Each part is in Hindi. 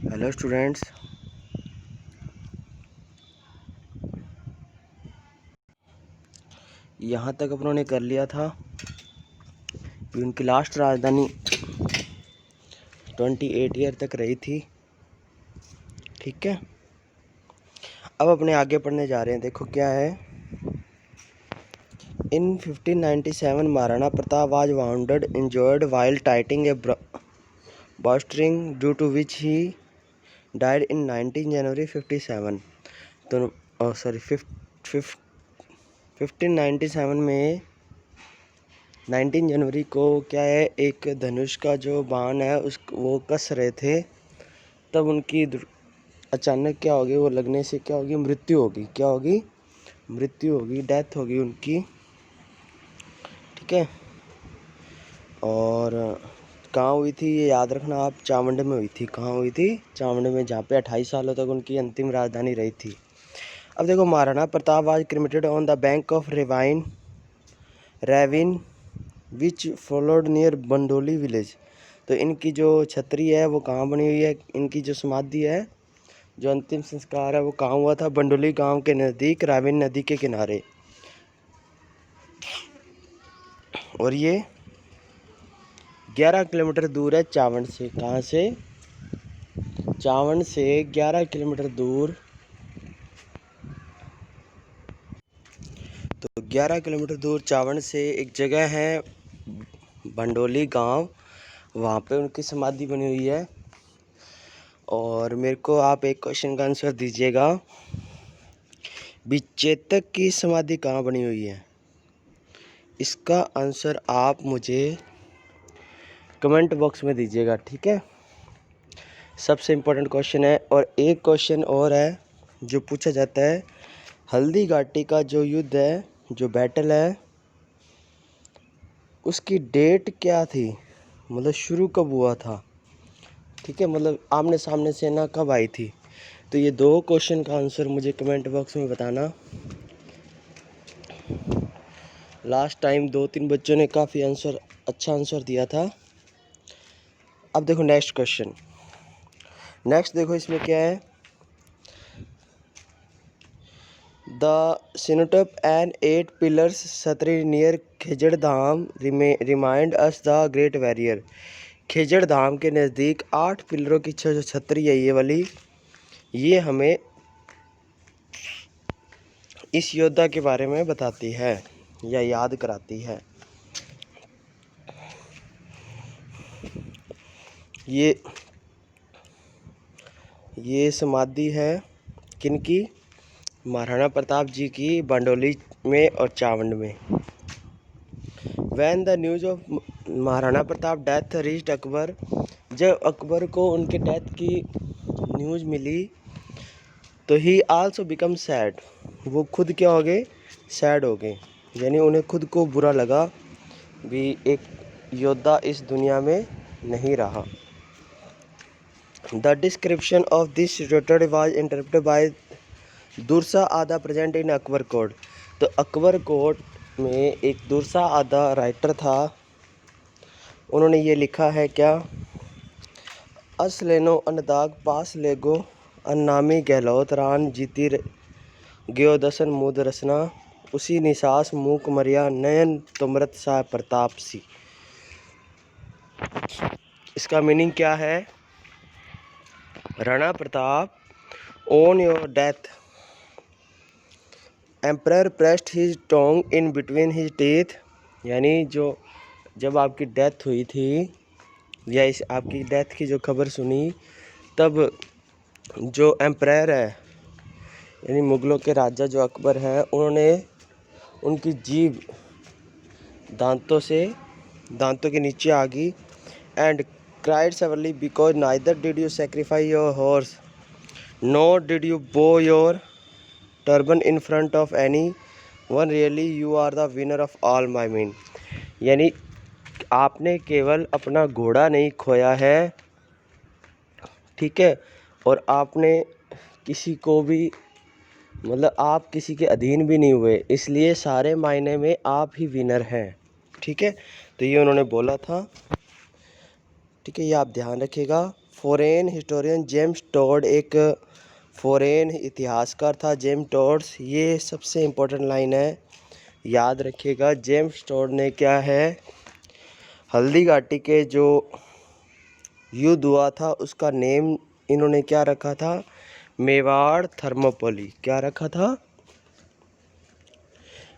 हेलो स्टूडेंट्स, यहाँ तक अपनों ने कर लिया था कि उनकी लास्ट राजधानी 28 ईयर तक रही थी। ठीक है, अब अपने आगे पढ़ने जा रहे हैं। देखो क्या है। इन 1597 Maharana Pratap was bounded injured while टाइटिंग A bowstring due to which he died in 19 January 57। तो 1597 में 19 जनवरी को क्या है, एक धनुष का जो बाण है वो कस रहे थे, तब उनकी अचानक क्या होगी, वो लगने से क्या होगी, मृत्यु होगी। क्या होगी? मृत्यु होगी, डेथ होगी उनकी। ठीक है, और कहाँ हुई थी ये याद रखना आप, चावंड में हुई थी। कहाँ हुई थी? चावंड में, जहाँ पे 28 सालों तक उनकी अंतिम राजधानी रही थी। अब देखो, Maharana Pratap was cremated on the bank of ravine which followed near Bandoli village. तो इनकी जो छतरी है वो कहाँ बनी हुई है, इनकी जो समाधि है, जो अंतिम संस्कार है वो कहाँ हुआ था? बंडोली गांव के नज़दीक, राविन नदी के किनारे। और ये 11 किलोमीटर दूर है चावंड से। कहाँ से? चावंड से 11 किलोमीटर दूर। तो 11 किलोमीटर दूर चावंड से एक जगह है बंडोली गांव, वहाँ पे उनकी समाधि बनी हुई है। और मेरे को आप एक क्वेश्चन का आंसर दीजिएगा, विचेतक की समाधि कहाँ बनी हुई है? इसका आंसर आप मुझे कमेंट बॉक्स में दीजिएगा। ठीक है, सबसे इम्पोर्टेंट क्वेश्चन है। और एक क्वेश्चन और है जो पूछा जाता है, हल्दी घाटी का जो युद्ध है, जो बैटल है, उसकी डेट क्या थी? मतलब शुरू कब हुआ था? ठीक है, मतलब आमने सामने सेना कब आई थी? तो ये दो क्वेश्चन का आंसर मुझे कमेंट बॉक्स में बताना। लास्ट टाइम 2-3 बच्चों ने काफ़ी अच्छा आंसर दिया था। अब देखो नेक्स्ट क्वेश्चन। नेक्स्ट देखो इसमें क्या है, द सिनोटप एंड 8 पिलर्स सतरी near Khejad Dham remind us the great warrior. Khejad Dham के नज़दीक 8 पिलरों की जो छतरी है ये वाली, ये हमें इस योद्धा के बारे में बताती है या याद कराती है। ये समाधि है किनकी? महाराणा प्रताप जी की, बंडोली में और चावंड में। When the news of Maharana Pratap death reached Akbar, जब अकबर को उनके डेथ की न्यूज़ मिली तो ही आल्सो बिकम सैड, वो खुद क्या हो गए? सैड हो गए, यानी उन्हें खुद को बुरा लगा भी एक योद्धा इस दुनिया में नहीं रहा। The description of this situation was interpreted bye Dursa आदा प्रेजेंट इन अकबर कोर्ट। तो अकबर कोर्ट में एक दुरसा आदा राइटर था, उन्होंने ये लिखा है क्या, असलेनो अनदाग पास लेगो अन्नामी गहलोत रान जीती गयो दसन मुद रसना, उसी निसास मूक मरिया नयन तुमरत सा प्रताप सी। इसका मीनिंग क्या है? Rana Pratap, on your death emperor pressed his tongue in between his teeth, यानी जब आपकी डेथ हुई थी या इस आपकी डेथ की जो खबर सुनी, तब जो एम्परर है यानी मुग़लों के राजा जो अकबर हैं, उन्होंने उनकी जीभ दांतों के नीचे आ गई। And cried severely because neither did you sacrifice your horse not did you bow your turban in front of anyone, really you are the winner of all my mean. यानी आपने केवल अपना घोड़ा नहीं खोया है, ठीक है, और आपने किसी को भी, मतलब आप किसी के अधीन भी नहीं हुए, इसलिए सारे मायने में आप ही विनर हैं। ठीक है, तो ये उन्होंने बोला था। ठीक है, ये आप ध्यान रखिएगा। फॉरेन हिस्टोरियन जेम्स टोड एक फॉरेन इतिहासकार था। जेम्स टोड, ये सबसे इम्पोर्टेंट लाइन है, याद रखिएगा। जेम्स टोड ने क्या है, हल्दी घाटी के जो युद्ध हुआ था उसका नेम इन्होंने क्या रखा था, मेवाड़ थर्मोपॉली। क्या रखा था,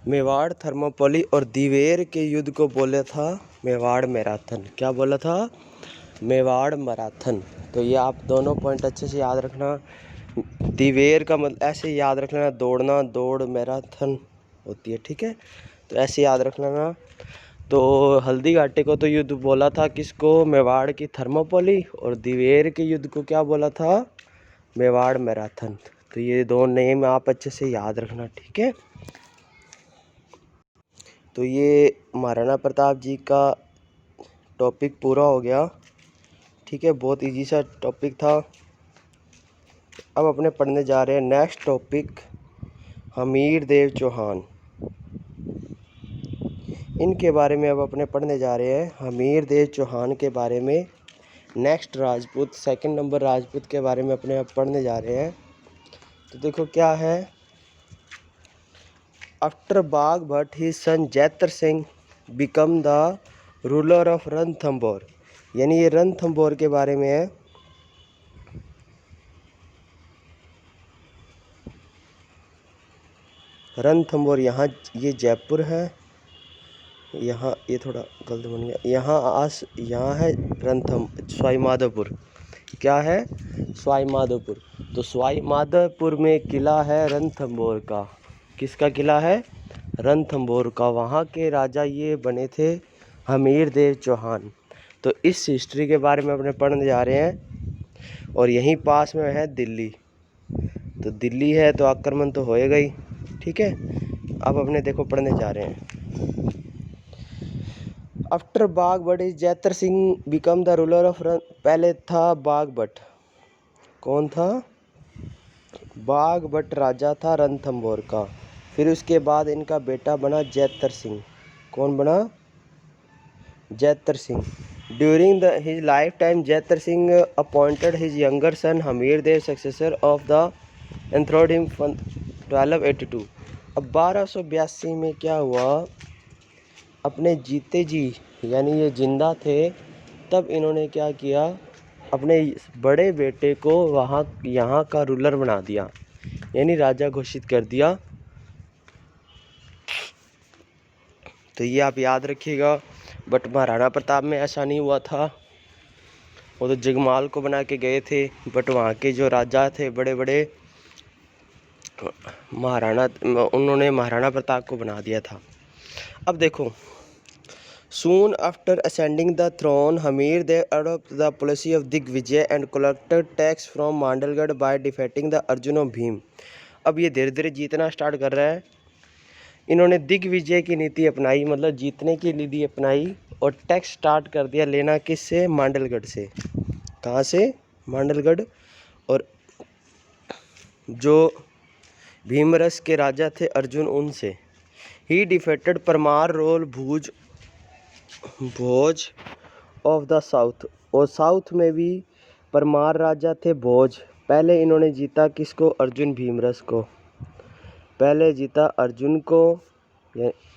मेवाड़ थर्मोपॉली। और दिवेर के युद्ध को बोला था मेवाड़ मैराथन। क्या बोला था, मेवाड़ मैराथन। तो ये आप दोनों पॉइंट अच्छे से याद रखना। दिवेर का मतलब ऐसे याद रख लेना, दौड़ना, दौड़ मैराथन होती है, ठीक है, तो ऐसे याद रख लेना। तो हल्दी घाटी को तो युद्ध बोला था किसको, मेवाड़ की थर्मोपॉली। और दिवेर के युद्ध को क्या बोला था, मेवाड़ मैराथन। तो ये दो नेम आप अच्छे से याद रखना, ठीक है। तो ये महाराणा प्रताप जी का टॉपिक पूरा हो गया, ठीक है, बहुत इजी सा टॉपिक था। अब अपने पढ़ने जा रहे हैं नेक्स्ट टॉपिक, हमीर देव चौहान। इनके बारे में अब अपने पढ़ने जा रहे हैं, हमीर देव चौहान के बारे में। Next Rajput, second number Rajput के बारे में अपने अब पढ़ने जा रहे हैं। तो देखो क्या है, after Bagh Bhatt his son Jaitra Singh became the ruler of Ranthambore. यानी ये रणथंभौर के बारे में है। रणथंभौर यहाँ, ये जयपुर है, यहाँ ये थोड़ा गलत बन गया, यहाँ है रणथम सवाई माधोपुर। क्या है, सवाई माधोपुर। तो सवाई माधोपुर में किला है रणथंभौर का। किसका किला है, रणथंभौर का। वहाँ के राजा ये बने थे हमीर देव चौहान। तो इस हिस्ट्री के बारे में अपने पढ़ने जा रहे हैं। और यहीं पास में है दिल्ली। तो दिल्ली है तो आक्रमण तो होएगा ही, ठीक है। अब अपने देखो पढ़ने जा रहे हैं, after Bagh Bhatt is Jaitra Singh became the ruler of रन। पहले था बाघ भट्ट, कौन था, बाघ भट्ट राजा था रणथंभौर का। फिर उसके बाद इनका बेटा बना जैतर सिंह। कौन बना, Jaitra Singh. During his life time Jaitra Singh appointed his younger son Hammir Dev successor of the enthroned him 1282। अब 1282 में क्या हुआ, अपने जीते जी यानी ये जिंदा थे तब इन्होंने क्या किया, अपने बड़े बेटे को यहाँ का रूलर बना दिया, यानी राजा घोषित कर दिया। तो ये आप याद रखिएगा। बट महाराणा प्रताप में ऐसा नहीं हुआ था, वो तो जगमाल को बना के गए थे। बट वहाँ के जो राजा थे बड़े बड़े उन्होंने महाराणा प्रताप को बना दिया था। अब देखो, Soon after ascending the throne, Hamir Dev adopted the policy of Digvijay and collected tax from Mandalgarh by defeating the Arjun of Bhim। अब ये धीरे धीरे जीतना स्टार्ट कर रहा है। इन्होंने दिग्विजय की नीति अपनाई, मतलब जीतने की नीति अपनाई, और टैक्स स्टार्ट कर दिया लेना, किससे, मांडलगढ़ से। कहाँ से, मांडलगढ़। और जो भीमरस के राजा थे अर्जुन, उनसे। He defeated Paramar ruler Bhoj of the south. और साउथ में भी परमार राजा थे भोज। पहले इन्होंने जीता किसको, अर्जुन भीमरस को। पहले जीता अर्जुन को,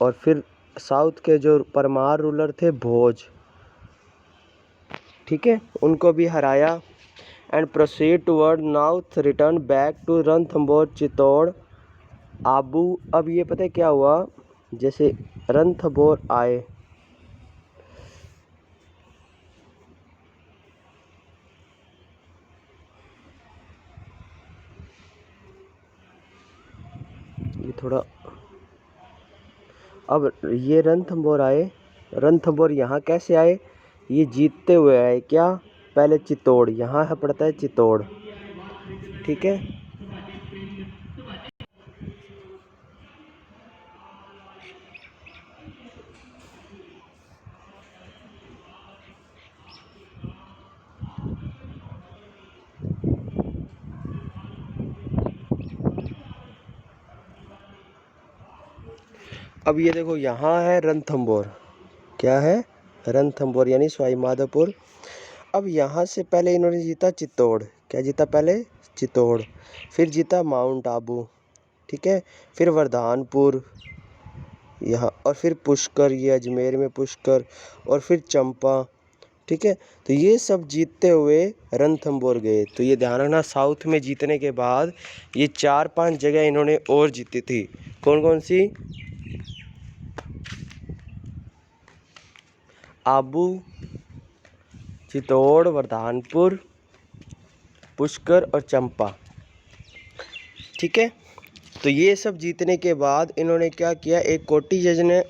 और फिर साउथ के जो परमार रूलर थे भोज, ठीक है, उनको भी हराया। And proceed toward north, return back to Ranthambore, Chittor, Abu. अब ये पता है क्या हुआ, जैसे रणथंभौर आए, ये थोड़ा, अब ये रणथंभौर आए, रणथंभौर यहाँ कैसे आए, ये जीतते हुए आए। क्या, पहले चित्तौड़, यहाँ है पड़ता है चित्तौड़, ठीक है। अब ये देखो यहाँ है रणथंभौर, क्या है, रणथंभौर यानी सवाई माधोपुर। अब यहाँ से पहले इन्होंने जीता चित्तौड़, क्या जीता पहले? चित्तौड़। फिर जीता माउंट आबू, ठीक है। फिर वरदानपुर यहाँ, और फिर पुष्कर, ये अजमेर में पुष्कर, और फिर चंपा, ठीक है। तो ये सब जीतते हुए रणथंभौर गए। तो ये ध्यान रखना, साउथ में जीतने के बाद ये 4-5 जगह इन्होंने और जीती थी। कौन कौन सी? आबू, चित्तौड़, वरदानपुर, पुष्कर और चंपा, ठीक है। तो ये सब जीतने के बाद इन्होंने क्या किया, एक कोटी जज ने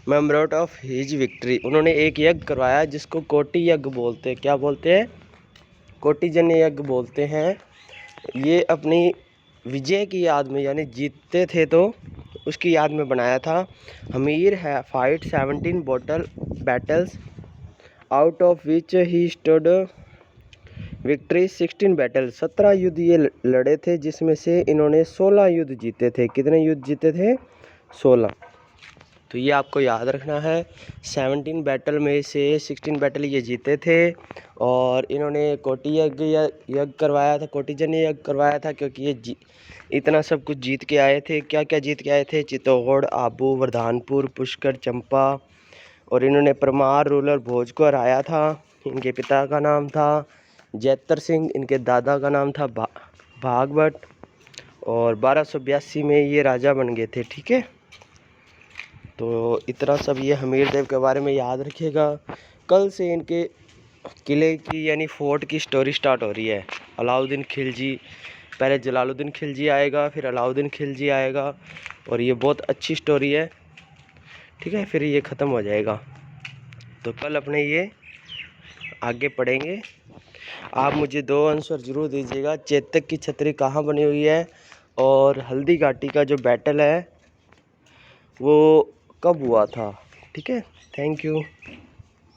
मेमोरेट ऑफ हिज विक्ट्री, उन्होंने एक यज्ञ करवाया जिसको कोटी यज्ञ बोलते हैं। क्या बोलते हैं? कोटी जन यज्ञ बोलते हैं। ये अपनी विजय की याद में, यानी जीतते थे तो उसकी याद में बनाया था। हमीर है fight 17 battles out of which he stood victory 16 battle. 17 युद्ध ये लड़े थे जिसमें से इन्होंने 16 युद्ध जीते थे। कितने युद्ध जीते थे? 16। तो ये आपको याद रखना है। 17 बैटल में से 16 बैटल ये जीते थे। और इन्होंने कोटी यज्ञ करवाया था, कोटिजन यज्ञ करवाया था, क्योंकि ये इतना सब कुछ जीत के आए थे। क्या क्या जीत के आए थे? चित्तौड़, आबू, वरदानपुर, पुष्कर, चंपा। और इन्होंने परमार रूलर भोज को हराया था। इनके पिता का नाम था जैतर सिंह, इनके दादा का नाम था भागवत। और 1282 में ये राजा बन गए थे, ठीक है। तो इतना सब ये हमीर देव के बारे में याद रखिएगा। कल से इनके किले की यानी फोर्ट की स्टोरी स्टार्ट हो रही है। अलाउद्दीन खिलजी, पहले जलालुद्दीन खिलजी आएगा, फिर अलाउद्दीन खिलजी आएगा, और ये बहुत अच्छी स्टोरी है, ठीक है। फिर ये ख़त्म हो जाएगा। तो कल अपने ये आगे पढ़ेंगे। आप मुझे 2 आंसर ज़रूर दीजिएगा। चेतक की छतरी कहाँ बनी हुई है, और हल्दी घाटी का जो बैटल है वो कब हुआ था, ठीक है। Thank you.